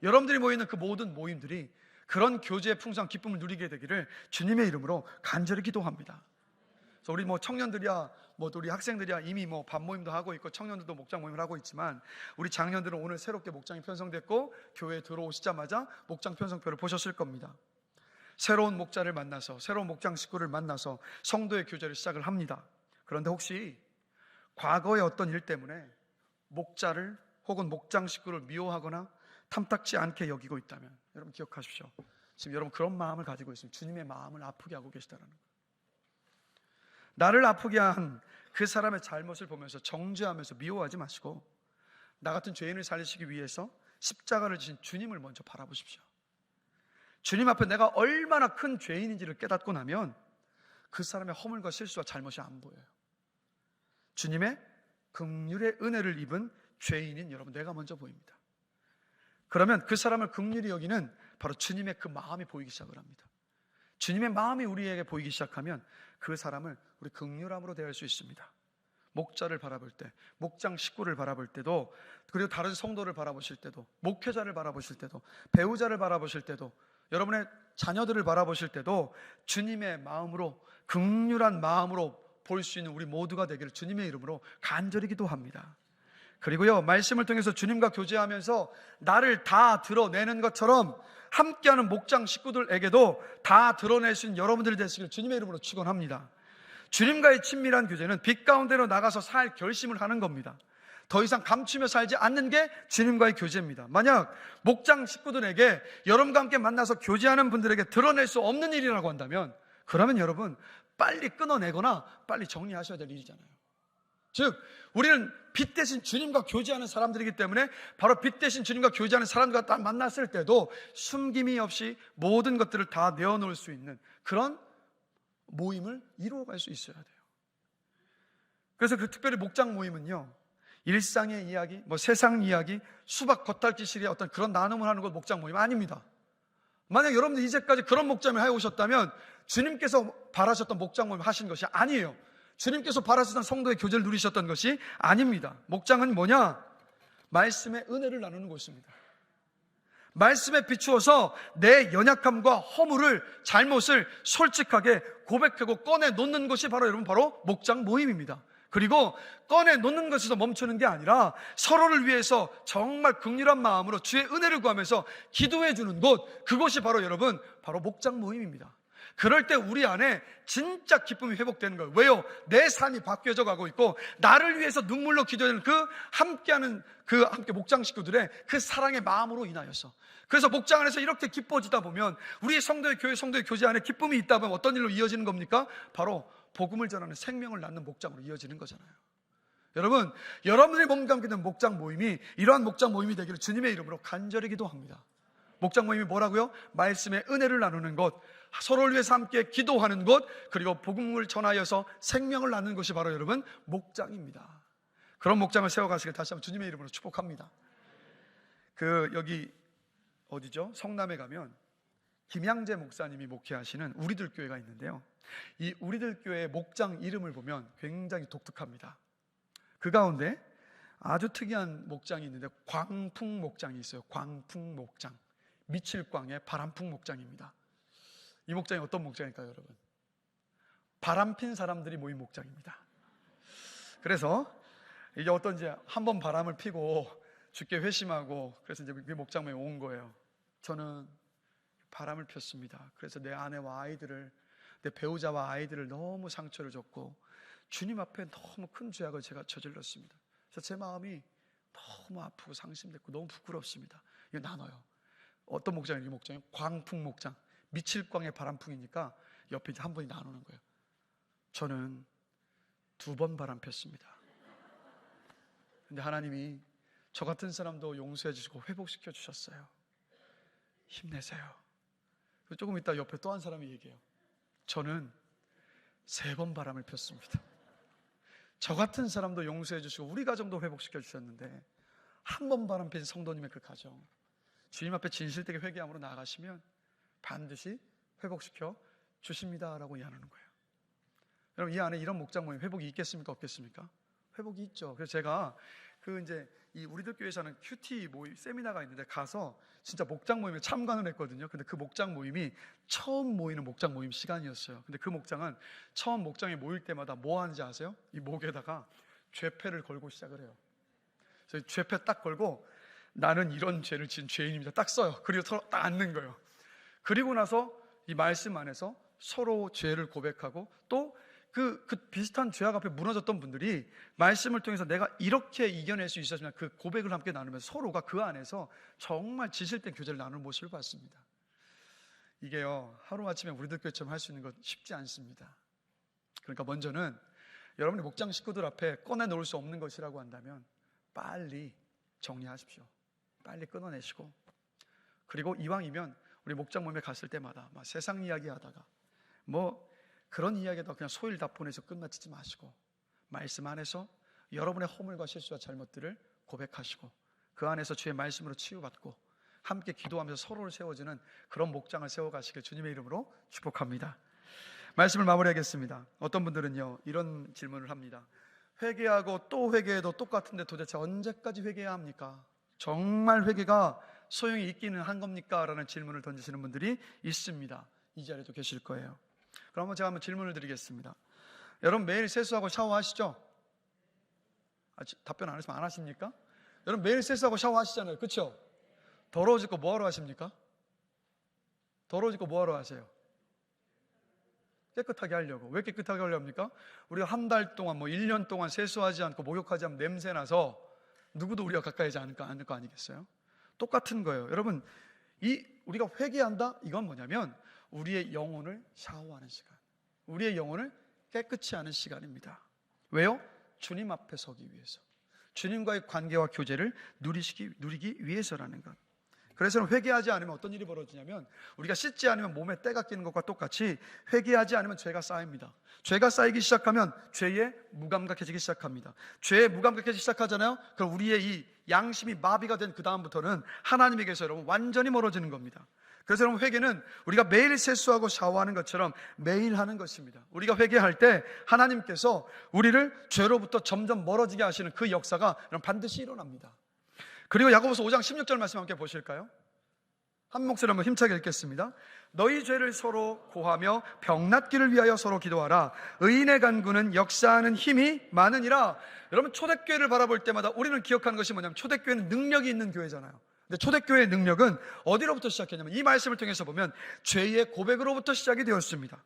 여러분들이 모이는 그 모든 모임들이 그런 교제의 풍성한 기쁨을 누리게 되기를 주님의 이름으로 간절히 기도합니다. 그래서 우리 청년들이야, 우리 학생들이야 이미 밥 모임도 하고 있고 청년들도 목장 모임을 하고 있지만, 우리 장년들은 오늘 새롭게 목장이 편성됐고 교회에 들어오시자마자 목장 편성표를 보셨을 겁니다. 새로운 목자를 만나서, 새로운 목장 식구를 만나서 성도의 교제를 시작을 합니다. 그런데 혹시 과거의 어떤 일 때문에 목자를 혹은 목장 식구를 미워하거나 탐탁지 않게 여기고 있다면, 여러분 기억하십시오. 지금 여러분 그런 마음을 가지고 있으면 주님의 마음을 아프게 하고 계시다는 거예요. 나를 아프게 한 그 사람의 잘못을 보면서 정죄하면서 미워하지 마시고, 나 같은 죄인을 살리시기 위해서 십자가를 지신 주님을 먼저 바라보십시오. 주님 앞에 내가 얼마나 큰 죄인인지를 깨닫고 나면 그 사람의 허물과 실수와 잘못이 안 보여요. 주님의 긍휼의 은혜를 입은 죄인인 여러분, 내가 먼저 보입니다. 그러면 그 사람을 긍휼히 여기는 바로 주님의 그 마음이 보이기 시작을 합니다. 주님의 마음이 우리에게 보이기 시작하면 그 사람을 우리 긍휼함으로 대할 수 있습니다. 목자를 바라볼 때, 목장 식구를 바라볼 때도, 그리고 다른 성도를 바라보실 때도, 목회자를 바라보실 때도, 배우자를 바라보실 때도, 여러분의 자녀들을 바라보실 때도 주님의 마음으로, 긍휼한 마음으로 볼 수 있는 우리 모두가 되기를 주님의 이름으로 간절히 기도합니다. 그리고요, 말씀을 통해서 주님과 교제하면서 나를 다 드러내는 것처럼 함께하는 목장 식구들에게도 다 드러낼 수 있는 여러분들이 되시길 주님의 이름으로 축원합니다. 주님과의 친밀한 교제는 빛 가운데로 나가서 살 결심을 하는 겁니다. 더 이상 감추며 살지 않는 게 주님과의 교제입니다. 만약 목장 식구들에게 여러분과 함께 만나서 교제하는 분들에게 드러낼 수 없는 일이라고 한다면, 그러면 여러분 빨리 끊어내거나 빨리 정리하셔야 될 일이잖아요. 즉, 우리는 빛 대신 주님과 교제하는 사람들이기 때문에 바로 빛 대신 주님과 교제하는 사람들과 딱 만났을 때도 숨김이 없이 모든 것들을 다 내어놓을 수 있는 그런 모임을 이루어갈 수 있어야 돼요. 그래서 그 특별히 목장 모임은요, 일상의 이야기, 세상 이야기, 수박 겉핥기식의 어떤 그런 나눔을 하는 것 목장 모임 아닙니다. 만약 여러분들 이제까지 그런 목장을 해오셨다면 주님께서 바라셨던 목장 모임 하신 것이 아니에요. 주님께서 바라셨던 성도의 교제를 누리셨던 것이 아닙니다. 목장은 뭐냐? 말씀의 은혜를 나누는 곳입니다. 말씀에 비추어서 내 연약함과 허물을, 잘못을 솔직하게 고백하고 꺼내놓는 것이 바로 여러분 바로 목장 모임입니다. 그리고 꺼내놓는 것에서 멈추는 게 아니라 서로를 위해서 정말 긍휼한 마음으로 주의 은혜를 구하면서 기도해 주는 곳, 그것이 바로 여러분 바로 목장 모임입니다. 그럴 때 우리 안에 진짜 기쁨이 회복되는 거예요. 왜요? 내 삶이 바뀌어져 가고 있고 나를 위해서 눈물로 기도하는 그 함께하는 그 함께 목장 식구들의 그 사랑의 마음으로 인하여서. 그래서 목장 안에서 이렇게 기뻐지다 보면 우리 성도의 교제 안에 기쁨이 있다 보면 어떤 일로 이어지는 겁니까? 바로 복음을 전하는 생명을 낳는 목장으로 이어지는 거잖아요. 여러분, 여러분의 몸과 함께 된 목장 모임이 이러한 목장 모임이 되기를 주님의 이름으로 간절히 기도합니다. 목장 모임이 뭐라고요? 말씀의 은혜를 나누는 것, 서로를 위해서 함께 기도하는 것, 그리고 복음을 전하여서 생명을 낳는 것이 바로 여러분 목장입니다. 그런 목장을 세워가시길 다시 한번 주님의 이름으로 축복합니다. 여기 어디죠? 성남에 가면 김양재 목사님이 목회하시는 우리들 교회가 있는데요, 이 우리들 교회의 목장 이름을 보면 굉장히 독특합니다. 그 가운데 아주 특이한 목장이 있는데 광풍 목장이 있어요. 광풍 목장, 미칠광의 바람풍 목장입니다. 이 목장이 어떤 목장일까요, 여러분? 바람핀 사람들이 모인 목장입니다. 그래서 이게 어떤지 한번 바람을 피고 주께 회심하고 그래서 이제 그 목장에 온 거예요. 저는 바람을 폈습니다. 그래서 내 아내와 아이들을, 내 배우자와 아이들을 너무 상처를 줬고 주님 앞에 너무 큰 죄악을 제가 저질렀습니다. 그래서 제 마음이 너무 아프고 상심됐고 너무 부끄럽습니다. 이거 나눠요. 어떤 목장이에요? 이 목장이 광풍 목장, 미칠광의 바람풍이니까 옆에 이제 한 분이 나누는 거예요. 저는 2번 바람 폈습니다. 근데 하나님이 저 같은 사람도 용서해 주시고 회복시켜 주셨어요. 힘내세요. 조금 이따 옆에 또 한 사람이 얘기해요. 저는 3번 바람을 폈습니다. 저 같은 사람도 용서해 주시고 우리 가정도 회복시켜 주셨는데 한 번 바람 핀 성도님의 그 가정, 주님 앞에 진실되게 회개함으로 나아가시면 반드시 회복시켜 주십니다라고 이야기하는 거예요. 여러분, 이 안에 이런 목장 모임 회복이 있겠습니까? 없겠습니까? 회복이 있죠. 그래서 제가 이 우리들 교회에서는 큐티 모임 세미나가 있는데 가서 진짜 목장 모임에 참관을 했거든요. 근데 그 목장 모임이 처음 모이는 목장 모임 시간이었어요. 근데 그 목장은 처음 목장에 모일 때마다 뭐 하는지 아세요? 이 목에다가 죄패를 걸고 시작을 해요. 그래서 죄패 딱 걸고 나는 이런 죄를 지은 죄인입니다 딱 써요. 그리고 서로 딱 앉는 거예요. 그리고 나서 이 말씀 안에서 서로 죄를 고백하고 또 그 비슷한 죄악 앞에 무너졌던 분들이 말씀을 통해서 내가 이렇게 이겨낼 수 있었으면 그 고백을 함께 나누면서 서로가 그 안에서 정말 진실된 교제를 나누는 모습을 봤습니다. 이게요, 하루아침에 우리들 교회처럼 할 수 있는 건 쉽지 않습니다. 그러니까 먼저는 여러분이 목장 식구들 앞에 꺼내놓을 수 없는 것이라고 한다면 빨리 정리하십시오. 빨리 끊어내시고, 그리고 이왕이면 우리 목장 모임에 갔을 때마다 막 세상 이야기 하다가 뭐 그런 이야기도 그냥 소일 다 보내서 끝마치지 마시고 말씀 안에서 여러분의 허물과 실수와 잘못들을 고백하시고 그 안에서 주의 말씀으로 치유받고 함께 기도하면서 서로를 세워주는 그런 목장을 세워가시길 주님의 이름으로 축복합니다. 말씀을 마무리하겠습니다. 어떤 분들은요 이런 질문을 합니다. 회개하고 또 회개해도 똑같은데 도대체 언제까지 회개해야 합니까? 정말 회개가 소용이 있기는 한 겁니까? 라는 질문을 던지시는 분들이 있습니다. 이 자리에도 계실 거예요. 그러면 제가 한번 질문을 드리겠습니다. 여러분 매일 세수하고 샤워하시죠? 답변 안 하시면 안 하십니까? 여러분 매일 세수하고 샤워하시잖아요. 그렇죠? 더러워질 거 뭐하러 하십니까? 더러워질 거 뭐하러 하세요? 깨끗하게 하려고. 왜 깨끗하게 하려고 합니까? 우리가 한 달 동안 1년 동안 세수하지 않고 목욕하지 않으면 냄새나서 누구도 우리가 가까이 하지 않을 거 아니겠어요? 똑같은 거예요. 여러분 우리가 회개한다? 이건 뭐냐면 우리의 영혼을 샤워하는 시간, 우리의 영혼을 깨끗이 하는 시간입니다. 왜요? 주님 앞에 서기 위해서, 주님과의 관계와 교제를 누리기 위해서라는 것. 그래서 회개하지 않으면 어떤 일이 벌어지냐면 우리가 씻지 않으면 몸에 때가 끼는 것과 똑같이 회개하지 않으면 죄가 쌓입니다. 죄가 쌓이기 시작하면 죄에 무감각해지기 시작합니다. 죄에 무감각해지기 시작하잖아요. 그럼 우리의 이 양심이 마비가 된 그 다음부터는 하나님에게서 여러분 완전히 멀어지는 겁니다. 그래서 여러분 회개는 우리가 매일 세수하고 샤워하는 것처럼 매일 하는 것입니다. 우리가 회개할 때 하나님께서 우리를 죄로부터 점점 멀어지게 하시는 그 역사가 여러분 반드시 일어납니다. 그리고 야고보서 5장 16절 말씀 함께 보실까요? 한 목소리 한번 힘차게 읽겠습니다. 너희 죄를 서로 고하며 병낫기를 위하여 서로 기도하라. 의인의 간구는 역사하는 힘이 많으니라. 여러분 초대교회를 바라볼 때마다 우리는 기억하는 것이 뭐냐면 초대교회는 능력이 있는 교회잖아요. 근데 초대교회의 능력은 어디로부터 시작했냐면 이 말씀을 통해서 보면 죄의 고백으로부터 시작이 되었습니다.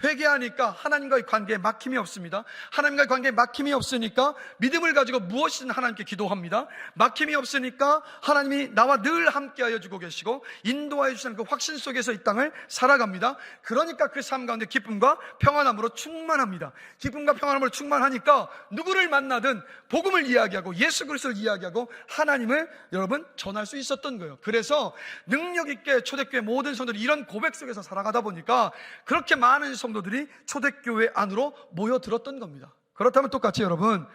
회개하니까 하나님과의 관계에 막힘이 없습니다. 하나님과의 관계에 막힘이 없으니까 믿음을 가지고 무엇이든 하나님께 기도합니다. 막힘이 없으니까 하나님이 나와 늘 함께하여 주고 계시고 인도하여 주시는 그 확신 속에서 이 땅을 살아갑니다. 그러니까 그 삶 가운데 기쁨과 평안함으로 충만합니다. 기쁨과 평안함으로 충만하니까 누구를 만나든 복음을 이야기하고 예수 그리스도를 이야기하고 하나님을 여러분 전할 수 있었던 거예요. 그래서 능력 있게 초대교회 모든 성도들이 이런 고백 속에서 살아가다 보니까 그렇게 많은 성도들이 초대교회 안으로 모여들었던 겁니다. 그렇다면 똑같이 여러분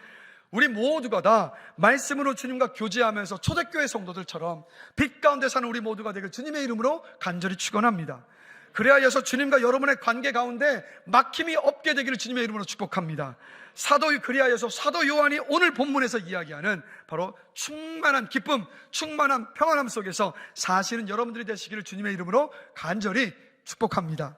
우리 모두가 다 말씀으로 주님과 교제하면서 초대교회 성도들처럼 빛 가운데 사는 우리 모두가 되길 주님의 이름으로 간절히 축원합니다. 그래야여서 주님과 여러분의 관계 가운데 막힘이 없게 되기를 주님의 이름으로 축복합니다. 그리하여서 사도 요한이 오늘 본문에서 이야기하는 바로 충만한 기쁨, 충만한 평안함 속에서 사시는 여러분들이 되시기를 주님의 이름으로 간절히 축복합니다.